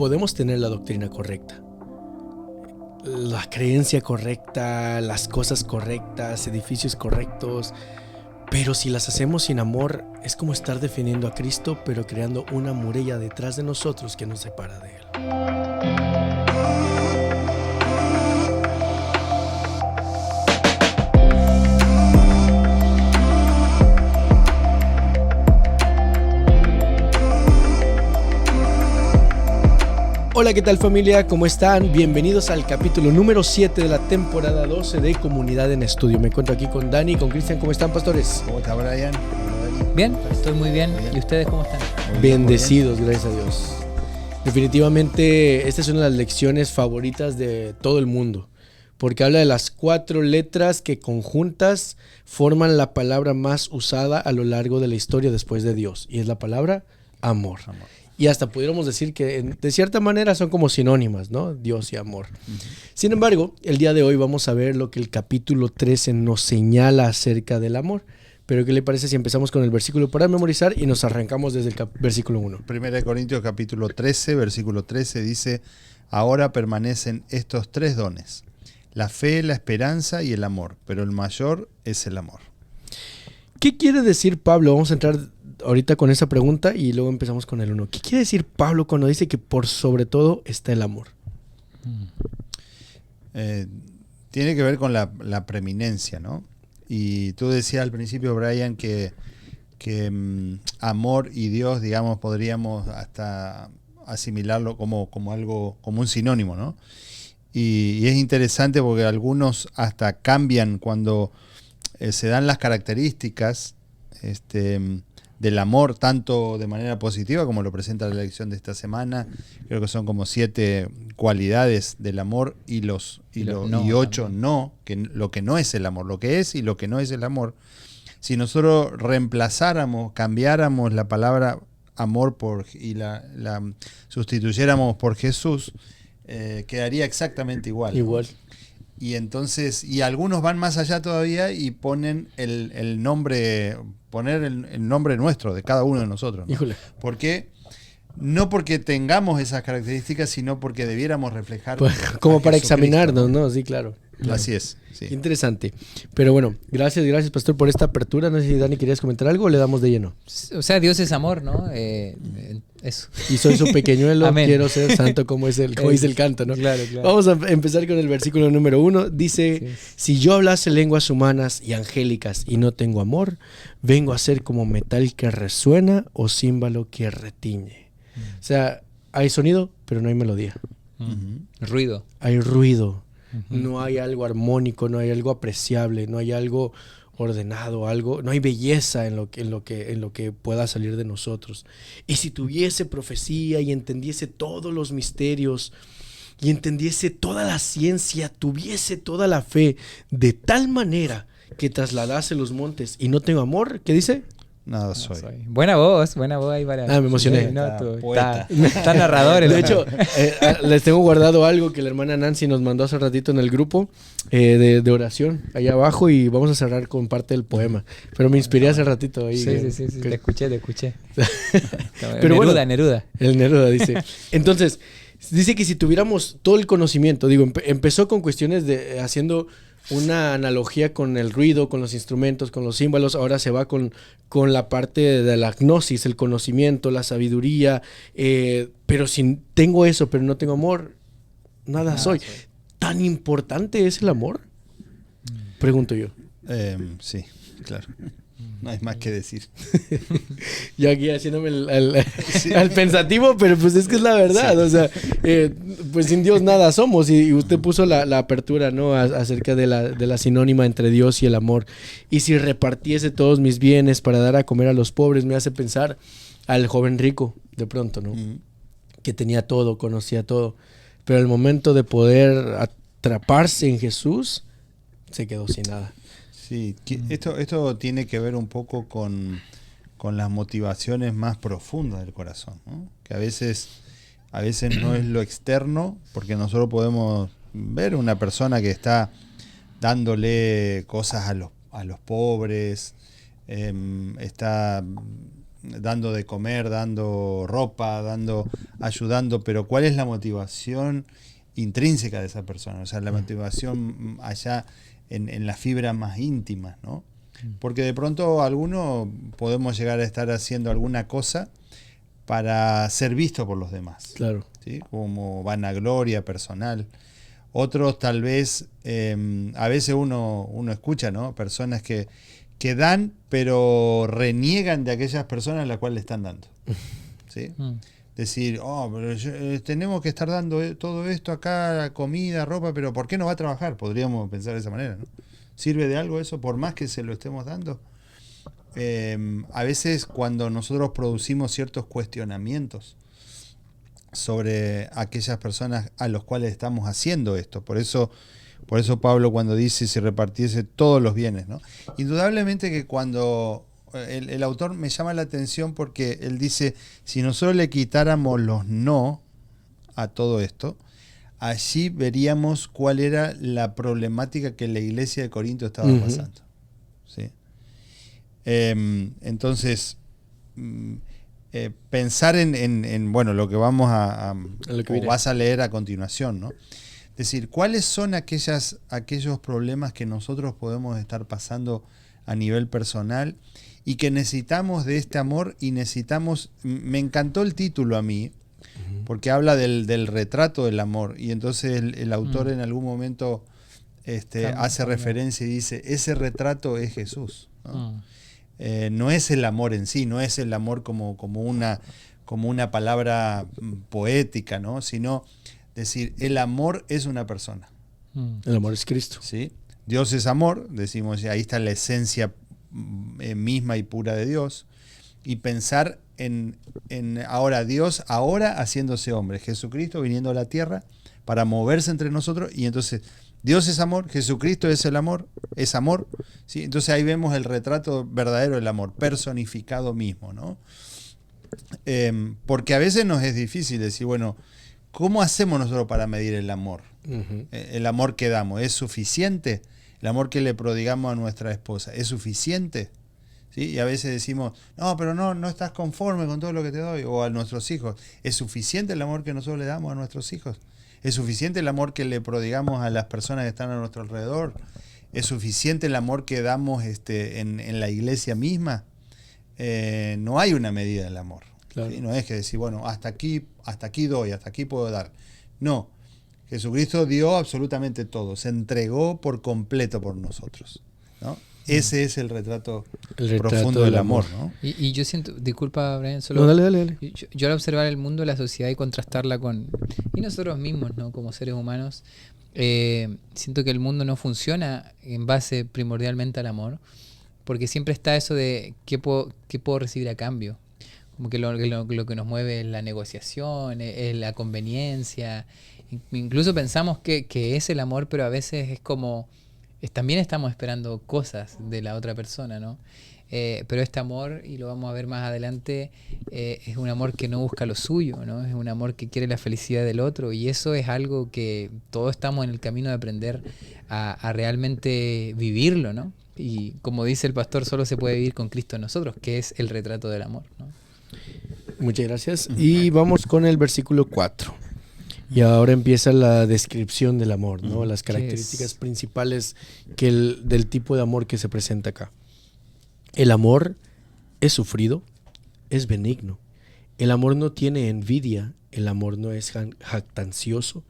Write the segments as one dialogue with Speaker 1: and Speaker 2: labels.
Speaker 1: podemos tener la doctrina correcta, la creencia correcta, las cosas correctas, edificios correctos, pero si las hacemos sin amor, es como estar defendiendo a Cristo, pero creando una muralla detrás de nosotros que nos separa de Él. Hola, ¿qué tal familia? ¿Cómo están? Bienvenidos al capítulo número 7 de la temporada 12 de Comunidad en Estudio. Me encuentro aquí con Dani y con Cristian. ¿Cómo están, pastores?
Speaker 2: ¿Cómo está, Brian?
Speaker 3: Bien, estoy muy bien. ¿Y ustedes cómo están?
Speaker 1: Bendecidos, gracias a Dios. Definitivamente esta es una de las lecciones favoritas de todo el mundo, porque habla de las 4 letras que conjuntas forman la palabra más usada a lo largo de la historia después de Dios, y es la palabra amor. Y hasta pudiéramos decir que de cierta manera son como sinónimas, ¿no? Dios y amor. Sin embargo, el día de hoy vamos a ver lo que el capítulo 13 nos señala acerca del amor. Pero ¿qué le parece si empezamos con el versículo para memorizar y nos arrancamos desde el versículo 1?
Speaker 2: 1 Corintios capítulo 13, versículo 13 dice: ahora permanecen estos 3 dones, la fe, la esperanza y el amor, pero el mayor es el amor.
Speaker 1: ¿Qué quiere decir Pablo? Vamos a entrar ahorita con esa pregunta y luego empezamos con el 1. ¿Qué quiere decir Pablo cuando dice que por sobre todo está el amor?
Speaker 2: Tiene que ver con la preeminencia, ¿no? Y tú decías al principio, Brian, que amor y Dios, digamos, podríamos hasta asimilarlo como algo, como un sinónimo, ¿no? Y es interesante porque algunos hasta cambian cuando se dan las características del amor, tanto de manera positiva como lo presenta la lección de esta semana. Creo que son como 7 cualidades del amor y 8 no, que lo que no es el amor, lo que es y lo que no es el amor. Si nosotros reemplazáramos, cambiáramos la palabra amor y la sustituyéramos por Jesús, quedaría exactamente igual.
Speaker 1: Igual.
Speaker 2: Y entonces, y algunos van más allá todavía y ponen el nombre, poner el nombre nuestro, de cada uno de nosotros, ¿no?
Speaker 1: Híjole.
Speaker 2: ¿Por qué? No porque tengamos esas características, sino porque debiéramos reflejar.
Speaker 1: Como para examinarnos, ¿no? Sí, claro.
Speaker 2: Así es. Sí.
Speaker 1: Qué interesante. Pero bueno, gracias, pastor, por esta apertura. No sé si Dani querías comentar algo o le damos de lleno.
Speaker 3: O sea, Dios es amor, ¿no? Eso.
Speaker 1: Y soy su pequeñuelo,
Speaker 3: Amén.
Speaker 1: quiero ser santo como dice el canto, ¿no?
Speaker 3: Claro.
Speaker 1: Vamos a empezar con el versículo número 1. Dice: si yo hablase lenguas humanas y angélicas y no tengo amor, vengo a ser como metal que resuena o címbalo que retiñe. O sea, hay sonido, pero no hay melodía.
Speaker 3: Ruido.
Speaker 1: Hay ruido. No hay algo armónico, no hay algo apreciable, no hay algo ordenado, no hay belleza en lo que pueda salir de nosotros. Y si tuviese profecía y entendiese todos los misterios y entendiese toda la ciencia, tuviese toda la fe, de tal manera que trasladase los montes y no tengo amor, ¿qué dice?
Speaker 2: Nada soy.
Speaker 3: Buena voz ahí para...
Speaker 1: Me emocioné.
Speaker 3: Está narrador.
Speaker 1: De hecho, les tengo guardado algo que la hermana Nancy nos mandó hace ratito en el grupo de oración, allá abajo, y vamos a cerrar con parte del poema. Pero me inspiré hace ratito ahí.
Speaker 3: Sí, te escuché.
Speaker 1: Pero
Speaker 3: Neruda.
Speaker 1: El Neruda dice. Entonces, dice que si tuviéramos todo el conocimiento, empezó con cuestiones de haciendo una analogía con el ruido, con los instrumentos, con los címbalos. Ahora se va con la parte de la gnosis, el conocimiento, la sabiduría. Pero si tengo eso, pero no tengo amor, nada soy. ¿Tan importante es el amor? Pregunto yo.
Speaker 2: Sí, claro. No hay más que decir.
Speaker 1: Yo aquí haciéndome al pensativo, pero pues es que es la verdad. Sí. O sea, pues sin Dios nada somos. Y usted puso la apertura, ¿no? Acerca de la sinónima entre Dios y el amor. Y si repartiese todos mis bienes para dar a comer a los pobres, me hace pensar al joven rico, de pronto, ¿no? Que tenía todo, conocía todo. Pero al momento de poder atraparse en Jesús, se quedó sin nada.
Speaker 2: Sí, esto tiene que ver un poco con las motivaciones más profundas del corazón, ¿no? Que a veces no es lo externo, porque nosotros podemos ver una persona que está dándole cosas a los pobres, está dando de comer, dando ropa, ayudando, pero ¿cuál es la motivación intrínseca de esa persona? O sea, la motivación allá en las fibras más íntimas, ¿no? Porque de pronto algunos podemos llegar a estar haciendo alguna cosa para ser visto por los demás.
Speaker 1: Claro.
Speaker 2: ¿Sí? Como vanagloria personal. Otros tal vez, a veces uno escucha, ¿no? Personas que dan, pero reniegan de aquellas personas a las cuales le están dando. ¿Sí? Decir, pero tenemos que estar dando todo esto acá, comida, ropa, pero ¿por qué no va a trabajar? Podríamos pensar de esa manera, ¿no? ¿Sirve de algo eso por más que se lo estemos dando? A veces cuando nosotros producimos ciertos cuestionamientos sobre aquellas personas a los cuales estamos haciendo esto, por eso Pablo cuando dice si repartiese todos los bienes, ¿no? Indudablemente que cuando el autor me llama la atención porque él dice, si nosotros le quitáramos los no a todo esto, allí veríamos cuál era la problemática que la iglesia de Corinto estaba pasando. ¿Sí? Entonces, pensar en bueno, lo que vamos o vas a leer a continuación, ¿no? Es decir, ¿cuáles son aquellos problemas que nosotros podemos estar pasando a nivel personal y que necesitamos de este amor y necesitamos... Me encantó el título a mí, porque habla del retrato del amor, y entonces el autor en algún momento hace referencia y dice, ese retrato es Jesús, ¿no? No es el amor en sí, no es el amor como una palabra poética, ¿no? Sino decir, el amor es una persona.
Speaker 1: El amor es Cristo.
Speaker 2: ¿Sí? Dios es amor, decimos, ahí está la esencia misma y pura de Dios, y pensar en ahora Dios, ahora haciéndose hombre, Jesucristo viniendo a la tierra para moverse entre nosotros, y entonces Dios es amor, Jesucristo es el amor, es amor, ¿sí? Entonces ahí vemos el retrato verdadero del amor, personificado mismo, ¿no? Porque a veces nos es difícil decir, bueno, ¿cómo hacemos nosotros para medir el amor? El amor que damos, ¿es suficiente? El amor que le prodigamos a nuestra esposa, ¿es suficiente? ¿Sí? Y a veces decimos, no, pero no estás conforme con todo lo que te doy, o a nuestros hijos. ¿Es suficiente el amor que nosotros le damos a nuestros hijos? ¿Es suficiente el amor que le prodigamos a las personas que están a nuestro alrededor? ¿Es suficiente el amor que damos en la iglesia misma? No hay una medida del amor. Claro. ¿Sí? No es que decir, bueno, hasta aquí doy, hasta aquí puedo dar. No, Jesucristo dio absolutamente todo, se entregó por completo por nosotros, ¿no? Ese es el retrato profundo del amor, ¿no?
Speaker 3: Y yo siento, disculpa Brian, solo...
Speaker 1: No, dale.
Speaker 3: Yo al observar el mundo, la sociedad y contrastarla y nosotros mismos, ¿no? Como seres humanos, siento que el mundo no funciona en base primordialmente al amor, porque siempre está eso de qué puedo recibir a cambio. Como que lo que nos mueve es la negociación, es la conveniencia. Incluso pensamos que es el amor, pero a veces es como... También estamos esperando cosas de la otra persona, ¿no? Pero este amor, y lo vamos a ver más adelante, es un amor que no busca lo suyo, ¿no? Es un amor que quiere la felicidad del otro, y eso es algo que todos estamos en el camino de aprender a realmente vivirlo, ¿no? Y como dice el pastor, solo se puede vivir con Cristo en nosotros, que es el retrato del amor, ¿no?
Speaker 1: Muchas gracias. Y vamos con el versículo 4. Y ahora empieza la descripción del amor, ¿no? Las características principales del tipo de amor que se presenta acá. El amor es sufrido, es benigno. El amor no tiene envidia, el amor no es jactancioso,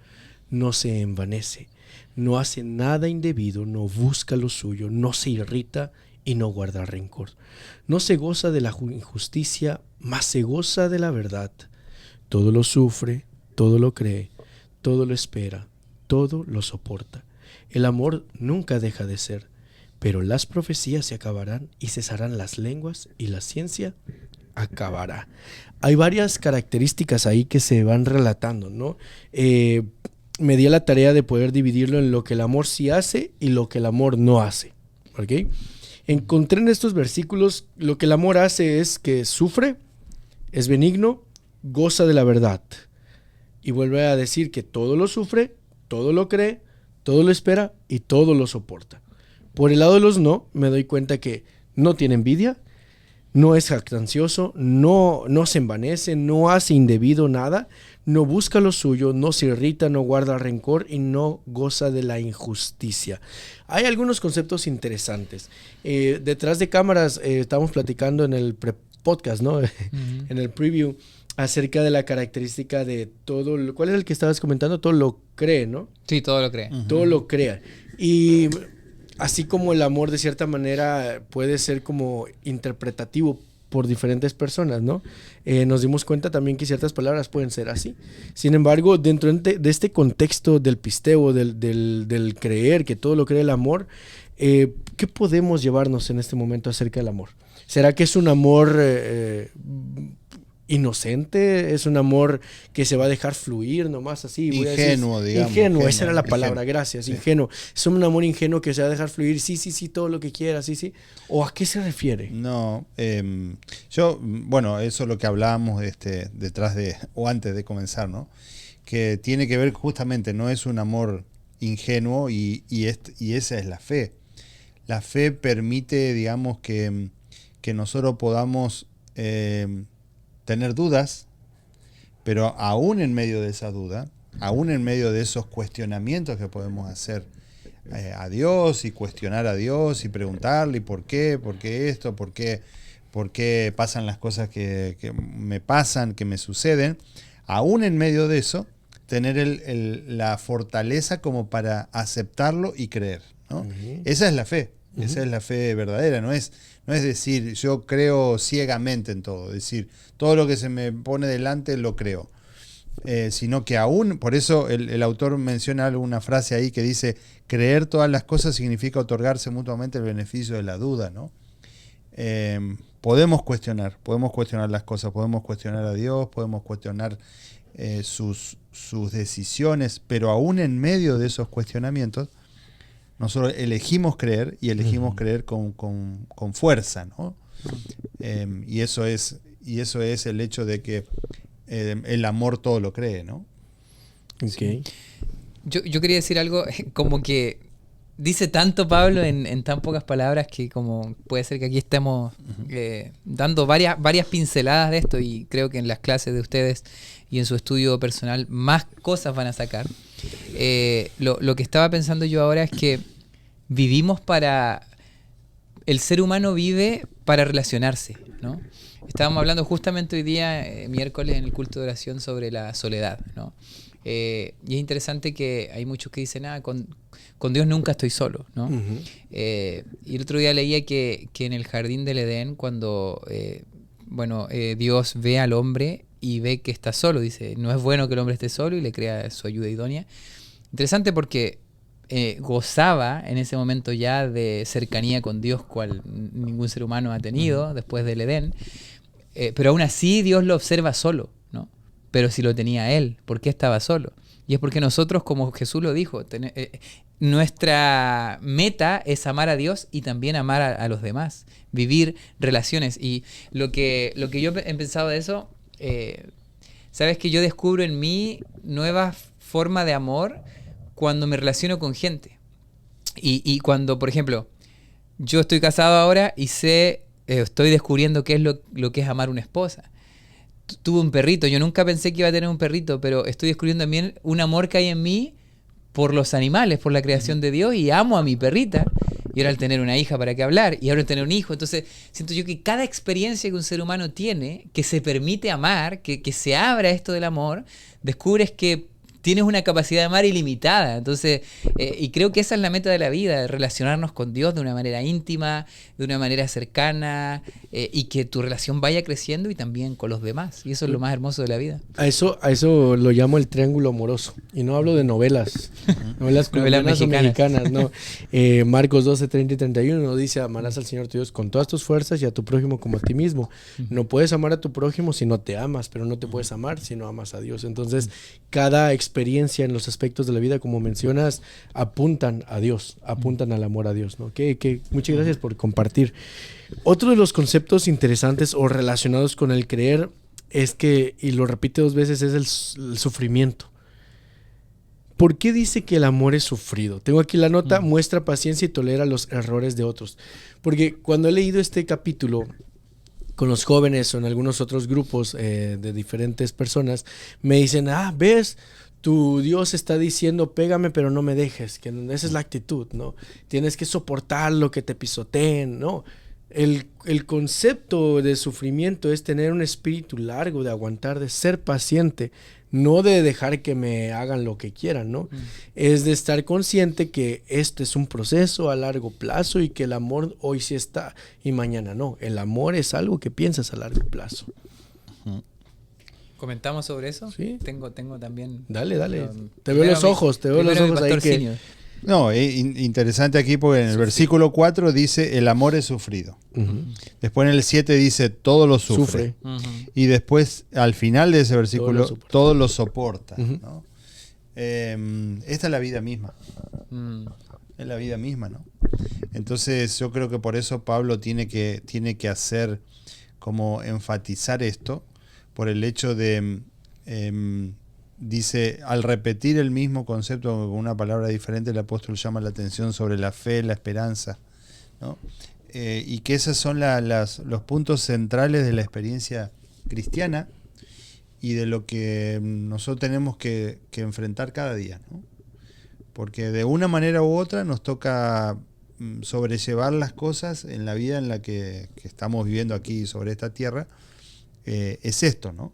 Speaker 1: no se envanece, no hace nada indebido, no busca lo suyo, no se irrita y no guarda rencor. No se goza de la injusticia, mas se goza de la verdad. Todo lo sufre, todo lo cree, todo lo espera, todo lo soporta. El amor nunca deja de ser, pero las profecías se acabarán y cesarán las lenguas y la ciencia acabará. Hay varias características ahí que se van relatando, ¿no? Me di a la tarea de poder dividirlo en lo que el amor sí hace y lo que el amor no hace, ¿ok? Encontré en estos versículos lo que el amor hace es que sufre, es benigno, goza de la verdad. Y vuelve a decir que todo lo sufre, todo lo cree, todo lo espera y todo lo soporta. Por el lado de los no, me doy cuenta que no tiene envidia, no es jactancioso, no se envanece, no hace indebido nada, no busca lo suyo, no se irrita, no guarda rencor y no goza de la injusticia. Hay algunos conceptos interesantes. Detrás de cámaras estábamos platicando en el podcast, ¿no? En el preview, acerca de la característica de todo. ¿Cuál es el que estabas comentando? Todo lo cree, ¿no?
Speaker 3: Sí, todo lo cree.
Speaker 1: Todo lo crea. Y así como el amor de cierta manera puede ser como interpretativo por diferentes personas, ¿no? Nos dimos cuenta también que ciertas palabras pueden ser así. Sin embargo, dentro de este contexto del pisteo, del creer, que todo lo cree el amor, ¿qué podemos llevarnos en este momento acerca del amor? ¿Será que es un amor inocente? ¿Es un amor que se va a dejar fluir nomás así?
Speaker 2: Ingenuo, digamos.
Speaker 1: Ingenuo, esa era la palabra, gracias, sí. Ingenuo. ¿Es un amor ingenuo que se va a dejar fluir? Sí, todo lo que quiera, sí. ¿O a qué se refiere?
Speaker 2: No, bueno, eso es lo que hablábamos detrás de, o antes de comenzar, ¿no? Que tiene que ver justamente, no es un amor ingenuo y esa es la fe. La fe permite, digamos, que nosotros podamos tener dudas, pero aún en medio de esa duda, aún en medio de esos cuestionamientos que podemos hacer a Dios y cuestionar a Dios y preguntarle ¿por qué esto? ¿Por qué pasan las cosas que me pasan, que me suceden? Aún en medio de eso, tener la fortaleza como para aceptarlo y creer, ¿no? Uh-huh. Esa es la fe. Uh-huh. Esa es la fe verdadera, no es decir, yo creo ciegamente en todo, es decir, todo lo que se me pone delante lo creo, sino que aún, por eso el autor menciona una frase ahí que dice, creer todas las cosas significa otorgarse mutuamente el beneficio de la duda, ¿no? Podemos cuestionar las cosas, podemos cuestionar a Dios, podemos cuestionar sus decisiones, pero aún en medio de esos cuestionamientos, nosotros elegimos creer y elegimos creer con fuerza, ¿no? Y eso es el hecho de que el amor todo lo cree, ¿no?
Speaker 1: Okay.
Speaker 3: Yo quería decir algo como que dice tanto Pablo en tan pocas palabras que como puede ser que aquí estemos dando varias pinceladas de esto y creo que en las clases de ustedes y en su estudio personal más cosas van a sacar. Lo que estaba pensando yo ahora es que el ser humano vive para relacionarse, ¿no? Estábamos hablando justamente hoy día, miércoles, en el culto de oración sobre la soledad, ¿no? Y es interesante que hay muchos que dicen, con Dios nunca estoy solo, ¿no? Uh-huh. Y el otro día leía que en el jardín del Edén, cuando Dios ve al hombre y ve que está solo, dice, no es bueno que el hombre esté solo y le crea su ayuda idónea. Interesante porque gozaba en ese momento ya de cercanía con Dios, cual ningún ser humano ha tenido después del Edén, pero aún así Dios lo observa solo, ¿no? Pero si lo tenía Él, ¿por qué estaba solo? Y es porque nosotros, como Jesús lo dijo, nuestra meta es amar a Dios y también amar a los demás, vivir relaciones. Y lo que yo he pensado de eso, sabes que yo descubro en mí nuevas formas de amor cuando me relaciono con gente. Y cuando, por ejemplo, yo estoy casado ahora y estoy descubriendo qué es lo que es amar una esposa. Tuve un perrito, yo nunca pensé que iba a tener un perrito, pero estoy descubriendo también un amor que hay en mí por los animales, por la creación de Dios, y amo a mi perrita. Y ahora al tener una hija, ¿para qué hablar? Y ahora al tener un hijo. Entonces siento yo que cada experiencia que un ser humano tiene, que se permite amar, que se abra esto del amor, descubres que tienes una capacidad de amar ilimitada. Entonces, y creo que esa es la meta de la vida, relacionarnos con Dios de una manera íntima, de una manera cercana, y que tu relación vaya creciendo y también con los demás. Y eso es lo más hermoso de la vida.
Speaker 1: A eso lo llamo el triángulo amoroso. Y no hablo de novelas colombianas o mexicanas, no. Marcos 12, 30 y 31 nos dice, amarás al Señor tu Dios con todas tus fuerzas y a tu prójimo como a ti mismo. No puedes amar a tu prójimo si no te amas, pero no te puedes amar si no amas a Dios. Entonces, cada experiencia en los aspectos de la vida, como mencionas, apuntan a Dios, apuntan al amor a Dios, ¿no? Muchas gracias por compartir. Otro de los conceptos interesantes o relacionados con el creer es que, y lo repite 2 veces, es el sufrimiento. ¿Por qué dice que el amor es sufrido? Tengo aquí la nota, muestra paciencia y tolera los errores de otros. Porque cuando he leído este capítulo, con los jóvenes o en algunos otros grupos de diferentes personas, me dicen, ¿ves? Tu Dios está diciendo, pégame, pero no me dejes. Que esa es la actitud, ¿no? Tienes que soportar lo que te pisoteen, ¿no? El concepto de sufrimiento es tener un espíritu largo, de aguantar, de ser paciente, no de dejar que me hagan lo que quieran, ¿no? Es de estar consciente que esto es un proceso a largo plazo y que el amor hoy sí está y mañana no. El amor es algo que piensas a largo plazo.
Speaker 3: ¿Comentamos sobre eso?
Speaker 1: Sí.
Speaker 3: Tengo también...
Speaker 1: Dale. Te veo los ojos ahí que...
Speaker 2: No, es interesante aquí porque en el versículo 4 dice, el amor es sufrido. Después en el 7 dice, todo lo sufre. Y después, al final de ese versículo, todo lo soporta. ¿No? Esta es la vida misma. Es la vida misma, ¿no? Entonces yo creo que por eso Pablo tiene que hacer, como enfatizar esto, por el hecho de... dice, al repetir el mismo concepto con una palabra diferente, el apóstol llama la atención sobre la fe, la esperanza, ¿no? Y que esos son los puntos centrales de la experiencia cristiana y de lo que nosotros tenemos que enfrentar cada día, ¿no? Porque de una manera u otra nos toca sobrellevar las cosas en la vida en la que estamos viviendo aquí sobre esta tierra. Es esto, ¿no?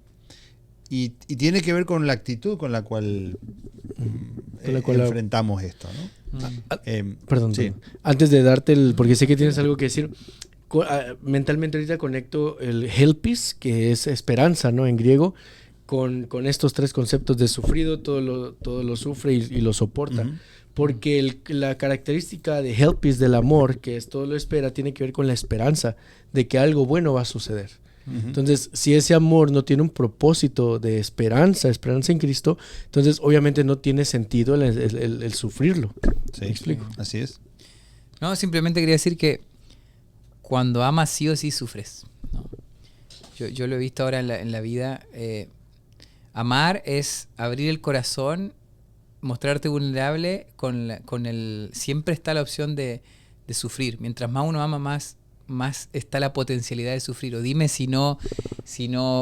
Speaker 2: Y tiene que ver con la actitud con la cual enfrentamos esto, ¿no?
Speaker 1: Perdón,
Speaker 2: sí.
Speaker 1: Antes de darte porque sé que tienes algo que decir, mentalmente ahorita conecto el helpis, que es esperanza, ¿no? En griego, con estos tres conceptos de sufrido, todo lo sufre y lo soporta. Porque la característica de helpis del amor, que es todo lo espera, tiene que ver con la esperanza de que algo bueno va a suceder. Entonces, si ese amor no tiene un propósito de esperanza en Cristo, entonces obviamente no tiene sentido el sufrirlo.
Speaker 2: Sí, ¿me explico? Así es.
Speaker 3: No, simplemente quería decir que cuando amas sí o sí sufres, ¿no? Yo lo he visto ahora en la vida. Amar es abrir el corazón, mostrarte vulnerable, siempre está la opción de sufrir. Mientras más uno ama, más está la potencialidad de sufrir. O dime si no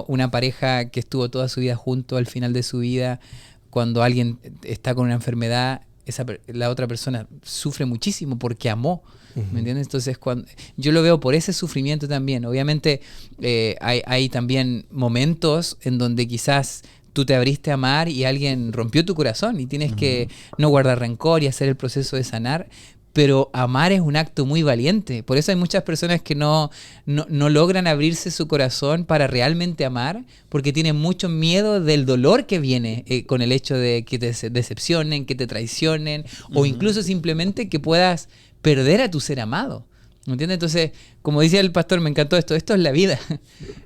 Speaker 3: una pareja que estuvo toda su vida junto al final de su vida, cuando alguien está con una enfermedad, la otra persona sufre muchísimo porque amó. ¿Me entiendes? Entonces yo lo veo por ese sufrimiento también. Obviamente hay también momentos en donde quizás tú te abriste a amar y alguien rompió tu corazón y tienes que no guardar rencor y hacer el proceso de sanar. Pero amar es un acto muy valiente. Por eso hay muchas personas que no logran abrirse su corazón para realmente amar, porque tienen mucho miedo del dolor que viene con el hecho de que te decepcionen, que te traicionen, o incluso simplemente que puedas perder a tu ser amado. ¿Me entiendes? Entonces, como decía el pastor, me encantó esto es la vida.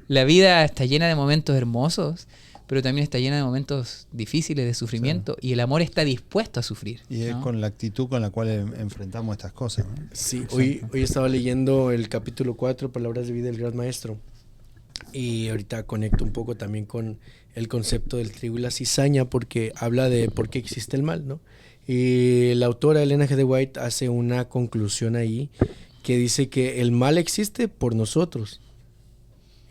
Speaker 3: La vida está llena de momentos hermosos, pero también está llena de momentos difíciles de sufrimiento, y el amor está dispuesto a sufrir.
Speaker 2: Y es, ¿no?, con la actitud con la cual enfrentamos estas cosas, ¿no?
Speaker 1: Sí, hoy estaba leyendo el capítulo 4, Palabras de Vida del Gran Maestro, y ahorita conecto un poco también con el concepto del trigo y la cizaña, porque habla de por qué existe el mal, ¿no? Y la autora Elena G. de White hace una conclusión ahí que dice que el mal existe por nosotros.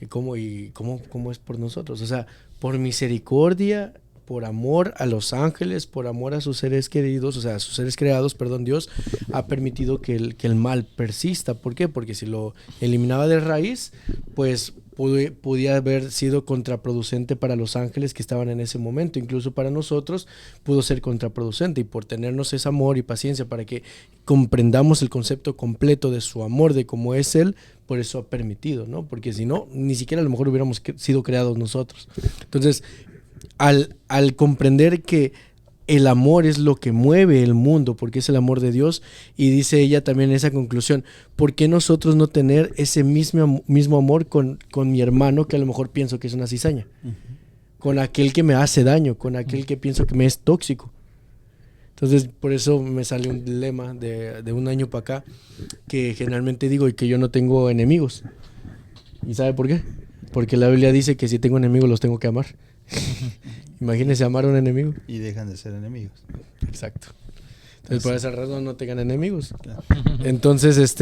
Speaker 1: ¿Y cómo es por nosotros? O sea, por misericordia, por amor a los ángeles, por amor a sus seres queridos, o sea, a sus seres creados, Dios ha permitido que el mal persista. ¿Por qué? Porque si lo eliminaba de raíz, pues podía haber sido contraproducente para los ángeles que estaban en ese momento. Incluso para nosotros pudo ser contraproducente, y por tenernos ese amor y paciencia para que comprendamos el concepto completo de su amor, de cómo es Él, por eso ha permitido, ¿no? Porque si no, ni siquiera a lo mejor hubiéramos sido creados nosotros. Entonces, al comprender que el amor es lo que mueve el mundo, porque es el amor de Dios, y dice ella también en esa conclusión, ¿por qué nosotros no tener ese mismo amor con mi hermano, que a lo mejor pienso que es una cizaña? Con aquel que me hace daño, con aquel que pienso que me es tóxico. Entonces, por eso me sale un lema de un año para acá, que generalmente digo, y que yo no tengo enemigos. ¿Y sabe por qué? Porque la Biblia dice que si tengo enemigos los tengo que amar. Imagínese amar a un enemigo.
Speaker 2: Y dejan de ser enemigos.
Speaker 1: Exacto. Entonces, por esa razón no tengan enemigos. Entonces,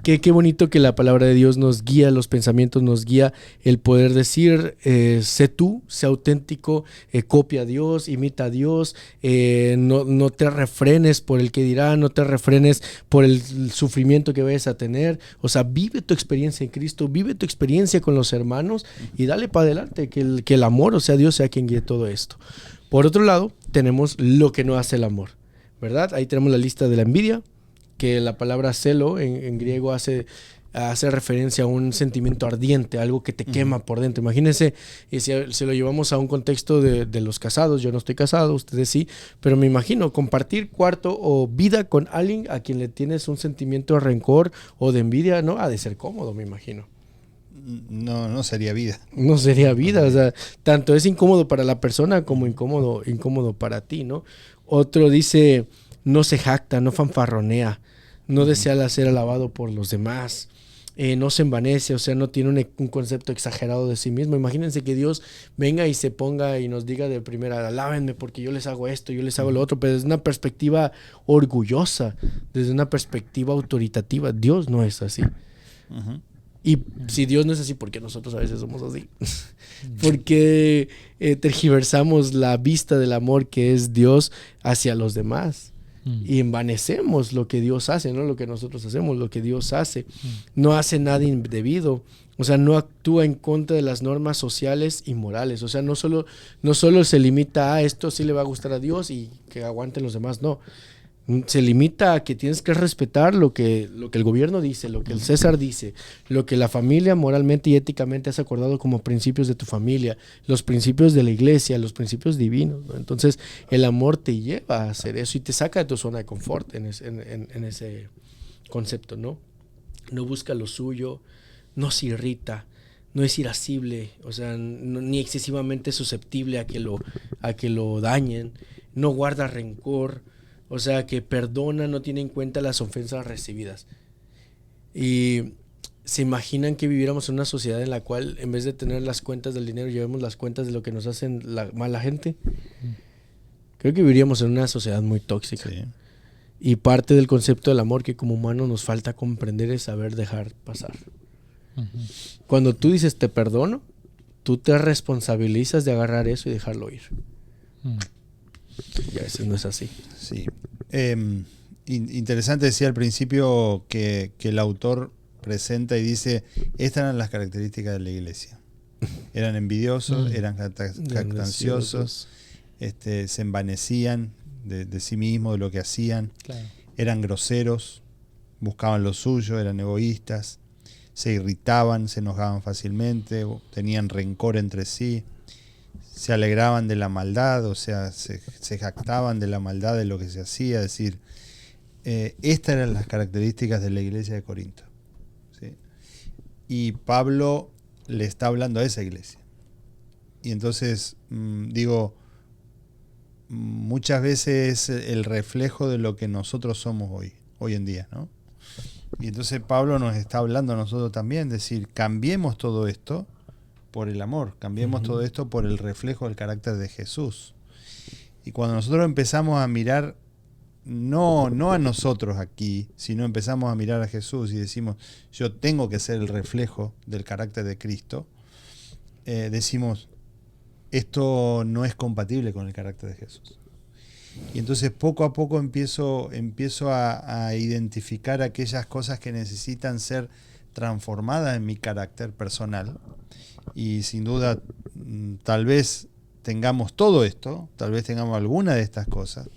Speaker 1: qué bonito que la palabra de Dios nos guía, los pensamientos nos guía, el poder decir, sé tú, sé auténtico, copia a Dios, imita a Dios, no te refrenes por el que dirá, no te refrenes por el sufrimiento que vayas a tener. O sea, vive tu experiencia en Cristo, vive tu experiencia con los hermanos y dale para adelante, que el amor, o sea, Dios sea quien guíe todo esto. Por otro lado, tenemos lo que no hace el amor, ¿verdad? Ahí tenemos la lista de la envidia, que la palabra celo en griego hace referencia a un sentimiento ardiente, algo que te quema por dentro. Imagínense, y si lo llevamos a un contexto de los casados, yo no estoy casado, ustedes sí, pero me imagino compartir cuarto o vida con alguien a quien le tienes un sentimiento de rencor o de envidia, ¿no? Ha de ser cómodo, me imagino.
Speaker 2: No sería vida.
Speaker 1: No sería vida, o sea, tanto es incómodo para la persona como incómodo para ti, ¿no? Otro dice, no se jacta, no fanfarronea, no desea ser alabado por los demás, no se envanece, o sea, no tiene un concepto exagerado de sí mismo. Imagínense que Dios venga y se ponga y nos diga de primera, alábenme porque yo les hago esto, yo les hago lo otro, pero desde una perspectiva orgullosa, desde una perspectiva autoritativa. Dios no es así. Y si Dios no es así, ¿por qué nosotros a veces somos así? Porque tergiversamos la vista del amor que es Dios hacia los demás. Y envanecemos lo que Dios hace, no lo que nosotros hacemos, lo que Dios hace. No hace nada indebido. O sea, no actúa en contra de las normas sociales y morales. O sea, no solo se limita a esto sí le va a gustar a Dios y que aguanten los demás, no. Se limita a que tienes que respetar lo que el gobierno dice, lo que el César dice, lo que la familia moralmente y éticamente has acordado como principios de tu familia, los principios de la iglesia, los principios divinos, ¿no? Entonces el amor te lleva a hacer eso y te saca de tu zona de confort en ese concepto, ¿no? No busca lo suyo, no se irrita, no es irascible, o sea, ni excesivamente susceptible a que lo dañen, no guarda rencor. O sea, que perdona, no tiene en cuenta las ofensas recibidas. Y se imaginan que viviéramos en una sociedad en la cual, en vez de tener las cuentas del dinero, llevemos las cuentas de lo que nos hacen la mala gente. Creo que viviríamos en una sociedad muy tóxica. Sí. Y parte del concepto del amor que como humanos nos falta comprender es saber dejar pasar. Cuando tú dices te perdono, tú te responsabilizas de agarrar eso y dejarlo ir. Y a veces no es así.
Speaker 2: Sí. Interesante, decía al principio que el autor presenta y dice, estas eran las características de la iglesia. Eran envidiosos, eran jactanciosos, se envanecían de sí mismos, de lo que hacían, claro. Eran groseros, buscaban lo suyo, eran egoístas, se irritaban, se enojaban fácilmente, tenían rencor entre sí. Se alegraban de la maldad, o sea, se jactaban de la maldad de lo que se hacía. Es decir, estas eran las características de la iglesia de Corinto, ¿sí? Y Pablo le está hablando a esa iglesia. Y entonces, muchas veces es el reflejo de lo que nosotros somos hoy en día, ¿no? Y entonces Pablo nos está hablando a nosotros también, decir, cambiemos todo esto por el amor, cambiemos todo esto por el reflejo del carácter de Jesús. Y cuando nosotros empezamos a mirar, no a nosotros aquí, sino empezamos a mirar a Jesús y decimos, yo tengo que ser el reflejo del carácter de Cristo, decimos, esto no es compatible con el carácter de Jesús. Y entonces poco a poco empiezo a identificar aquellas cosas que necesitan ser transformadas en mi carácter personal. Y sin duda, tal vez tengamos todo esto, tal vez tengamos alguna de estas cosas,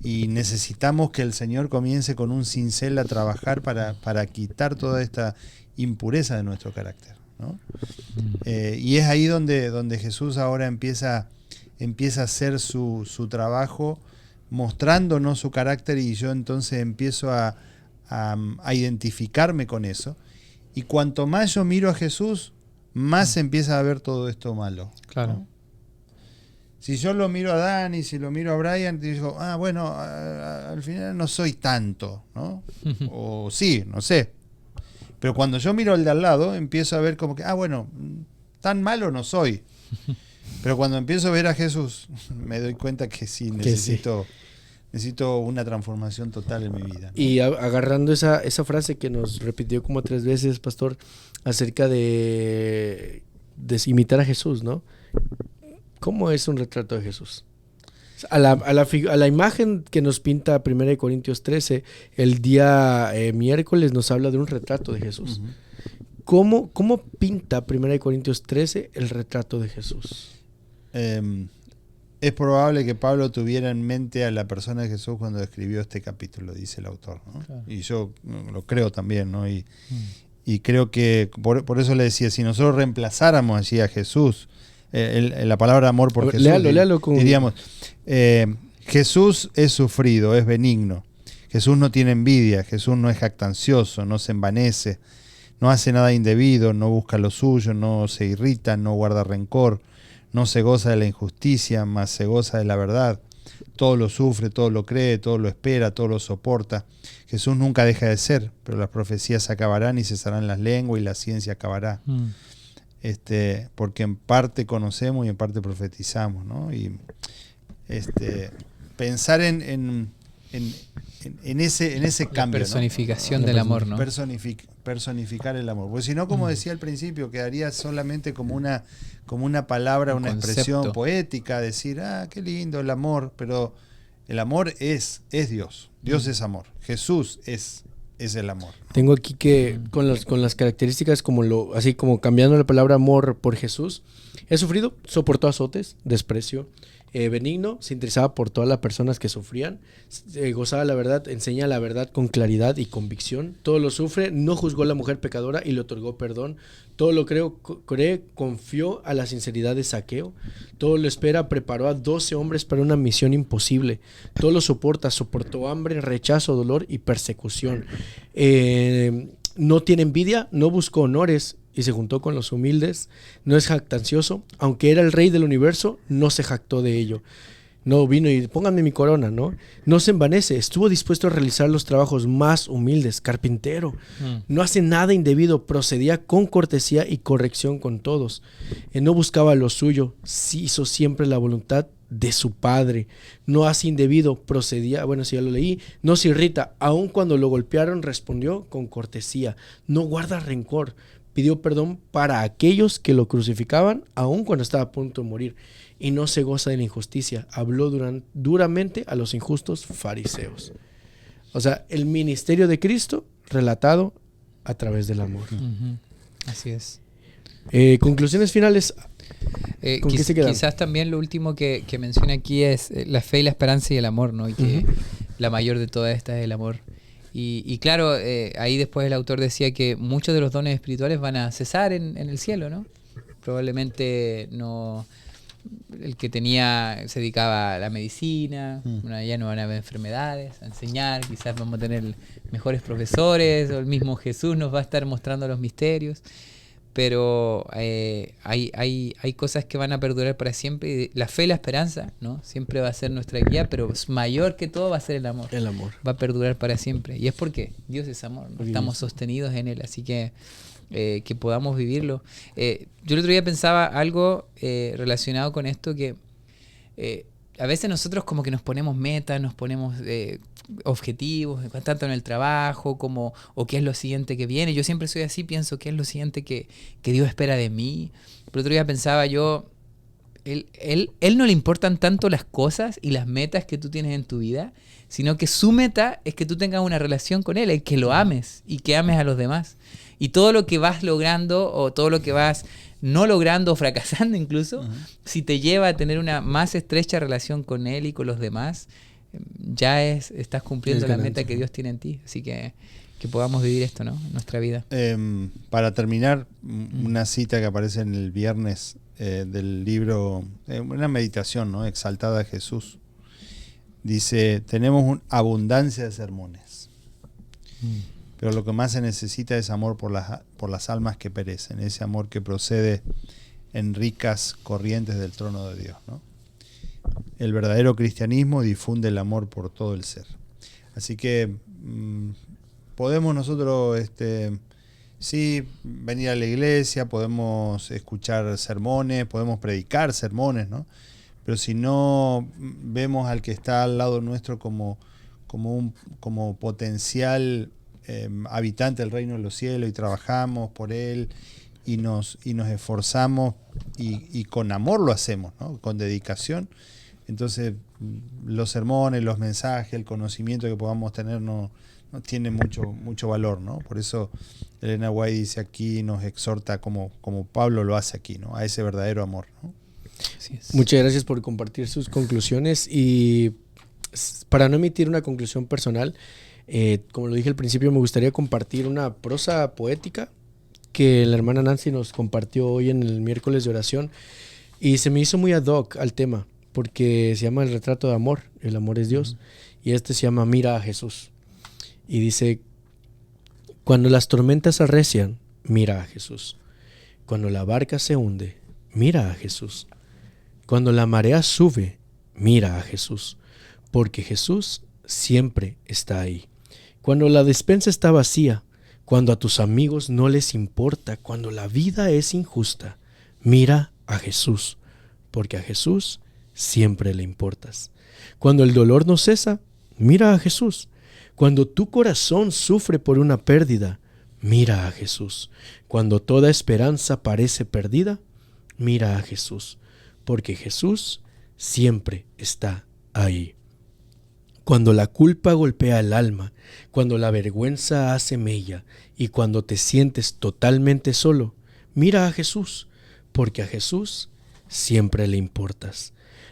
Speaker 2: y necesitamos que el Señor comience con un cincel a trabajar para quitar toda esta impureza de nuestro carácter, ¿no? Y es ahí donde Jesús ahora empieza a hacer su trabajo, mostrándonos su carácter, y yo entonces empiezo a identificarme con eso. Y cuanto más yo miro a Jesús, más se empieza a ver todo esto malo.
Speaker 3: Claro.
Speaker 2: ¿No? Si yo lo miro a Dani, si lo miro a Brian, digo, bueno, al final no soy tanto, ¿no? O sí, no sé. Pero cuando yo miro al de al lado, empiezo a ver como que, bueno, tan malo no soy. Pero cuando empiezo a ver a Jesús, me doy cuenta que sí necesito necesito una transformación total en mi vida, ¿no?
Speaker 1: Y agarrando esa frase que nos repitió como 3 veces, pastor, acerca de imitar a Jesús, ¿no? ¿Cómo es un retrato de Jesús? A la imagen que nos pinta 1 Corintios 13, el día miércoles nos habla de un retrato de Jesús.
Speaker 2: Uh-huh.
Speaker 1: ¿Cómo pinta 1 Corintios 13 el retrato de Jesús?
Speaker 2: Es probable que Pablo tuviera en mente a la persona de Jesús cuando escribió este capítulo, dice el autor, ¿no? Claro. Y yo lo creo también, ¿no? Y creo que por eso le decía, si nosotros reemplazáramos así a Jesús, la palabra amor por Jesús,
Speaker 1: léalo
Speaker 2: diríamos, Jesús es sufrido, es benigno, Jesús no tiene envidia, Jesús no es jactancioso, no se envanece, no hace nada indebido, no busca lo suyo, no se irrita, no guarda rencor, no se goza de la injusticia, mas se goza de la verdad. Todo lo sufre, todo lo cree, todo lo espera, todo lo soporta. Jesús nunca deja de ser, pero las profecías acabarán y cesarán las lenguas y la ciencia acabará. Porque en parte conocemos y en parte profetizamos, ¿no? Y pensar en ese cambio,
Speaker 3: la personificación,
Speaker 2: ¿no?
Speaker 3: Del amor, ¿no?
Speaker 2: Personificar el amor. Porque si no, como decía al principio, quedaría solamente como una palabra, una expresión poética, decir, qué lindo el amor, pero el amor es Dios. Dios es amor. Jesús es el amor.
Speaker 1: Tengo aquí que con las características así como cambiando la palabra amor por Jesús, he sufrido, soportó azotes, desprecio, benigno, se interesaba por todas las personas que sufrían, gozaba la verdad, enseña la verdad con claridad y convicción, todo lo sufre, no juzgó a la mujer pecadora y le otorgó perdón, todo lo cree, confió a la sinceridad de Zaqueo, todo lo espera, preparó a 12 hombres para una misión imposible, todo lo soportó hambre, rechazo, dolor y persecución, no tiene envidia, no buscó honores y se juntó con los humildes, no es jactancioso, aunque era el rey del universo, no se jactó de ello. No vino y pónganme mi corona, ¿no? No se envanece, estuvo dispuesto a realizar los trabajos más humildes, carpintero. No hace nada indebido, procedía con cortesía y corrección con todos. No buscaba lo suyo, sí hizo siempre la voluntad de su padre. No hace indebido, procedía, bueno, si ya lo leí, no se irrita, aun cuando lo golpearon respondió con cortesía. No guarda rencor, pidió perdón para aquellos que lo crucificaban, aun cuando estaba a punto de morir, y no se goza de la injusticia. Habló duramente a los injustos fariseos. O sea, el ministerio de Cristo relatado a través del amor.
Speaker 3: Así es.
Speaker 1: Conclusiones finales. ¿Con qué se quedan?
Speaker 3: Quizás también lo último que menciona aquí es la fe y la esperanza y el amor, ¿no? Y que la mayor de todas estas es el amor. Y claro, ahí después el autor decía que muchos de los dones espirituales van a cesar en el cielo, ¿no? Probablemente no. El que se dedicaba a la medicina, bueno, ya no van a haber enfermedades, a enseñar, quizás vamos a tener mejores profesores, o el mismo Jesús nos va a estar mostrando los misterios. Pero hay cosas que van a perdurar para siempre. La fe y la esperanza, ¿no? Siempre va a ser nuestra guía, pero mayor que todo va a ser el amor.
Speaker 1: El amor.
Speaker 3: Va a perdurar para siempre. Y es porque Dios es amor, ¿no? Estamos sostenidos en Él, así que podamos vivirlo. Yo el otro día pensaba algo relacionado con esto, que a veces nosotros como que nos ponemos metas, nos ponemos objetivos, tanto en el trabajo o qué es lo siguiente que viene. Yo siempre soy así, pienso qué es lo siguiente que Dios espera de mí. Pero otro día pensaba yo, él no le importan tanto las cosas y las metas que tú tienes en tu vida, sino que su meta es que tú tengas una relación con Él, que lo ames y que ames a los demás. Y todo lo que vas logrando o todo lo que vas no logrando o fracasando incluso, si te lleva a tener una más estrecha relación con Él y con los demás, ya estás cumpliendo la meta que Dios tiene en ti. Así que podamos vivir esto, ¿no? En nuestra vida.
Speaker 2: Para terminar, una cita que aparece en el viernes del libro, una meditación, ¿no? Exaltada a Jesús. Dice, tenemos abundancia de sermones, pero lo que más se necesita es amor por las almas que perecen, ese amor que procede en ricas corrientes del trono de Dios, ¿no? El verdadero cristianismo difunde el amor por todo el ser. Así que podemos nosotros sí venir a la iglesia, podemos escuchar sermones, podemos predicar sermones, ¿no? pero si no vemos al que está al lado nuestro como potencial habitante del reino de los cielos y trabajamos por él y nos esforzamos y con amor lo hacemos, ¿no? Con dedicación, entonces los sermones, los mensajes, el conocimiento que podamos tener no tiene mucho valor, ¿no? Por eso Elena White dice aquí, nos exhorta como Pablo lo hace aquí, ¿no? A ese verdadero amor, ¿no?
Speaker 3: Así es.
Speaker 1: Muchas gracias por compartir sus conclusiones y para no emitir una conclusión personal, como lo dije al principio, me gustaría compartir una prosa poética que la hermana Nancy nos compartió hoy en el miércoles de oración y se me hizo muy ad hoc al tema porque se llama El retrato de amor, el amor es Dios, y este se llama Mira a Jesús y dice: cuando las tormentas arrecian, mira a Jesús; cuando la barca se hunde, mira a Jesús; cuando la marea sube, mira a Jesús, porque Jesús siempre está ahí. Cuando la despensa está vacía, cuando a tus amigos no les importa, cuando la vida es injusta, mira a Jesús, porque a Jesús siempre le importas. Cuando el dolor no cesa, mira a Jesús. Cuando tu corazón sufre por una pérdida, mira a Jesús. Cuando toda esperanza parece perdida, mira a Jesús, porque Jesús siempre está ahí. Cuando la culpa golpea el alma, cuando la vergüenza hace mella y cuando te sientes totalmente solo, mira a Jesús, porque a Jesús siempre le importas.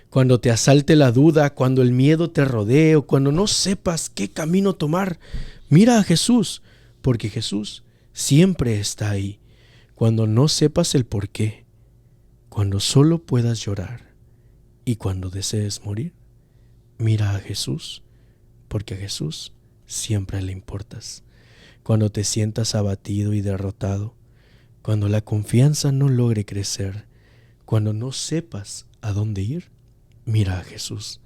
Speaker 1: Cuando te asalte la duda, cuando el miedo te rodee o cuando no sepas qué camino tomar, mira a Jesús, porque Jesús siempre está ahí. Cuando no sepas el por qué, cuando solo puedas llorar y cuando desees morir, mira a Jesús, porque a Jesús siempre le importas. Cuando te sientas abatido y derrotado, cuando la confianza no logre crecer, cuando no sepas a dónde ir, mira a Jesús,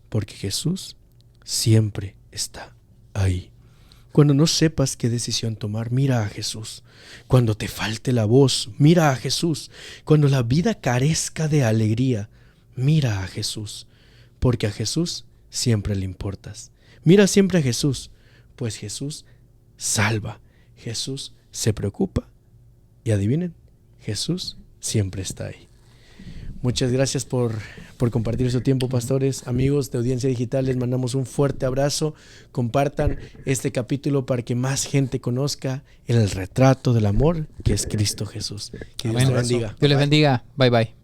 Speaker 1: porque Jesús siempre está ahí. Cuando no sepas qué decisión tomar, mira a Jesús. Cuando te falte la voz, mira a Jesús. Cuando la vida carezca de alegría, mira a Jesús, porque a Jesús siempre le importas. Mira siempre a Jesús, pues Jesús salva, Jesús se preocupa y adivinen, Jesús siempre está ahí. Muchas gracias por compartir su tiempo, pastores. Amigos de Audiencia Digital, les mandamos un fuerte abrazo. Compartan este capítulo para que más gente conozca el retrato del amor que es Cristo Jesús. Que Dios te bendiga.
Speaker 3: Dios les bendiga. Bye bye.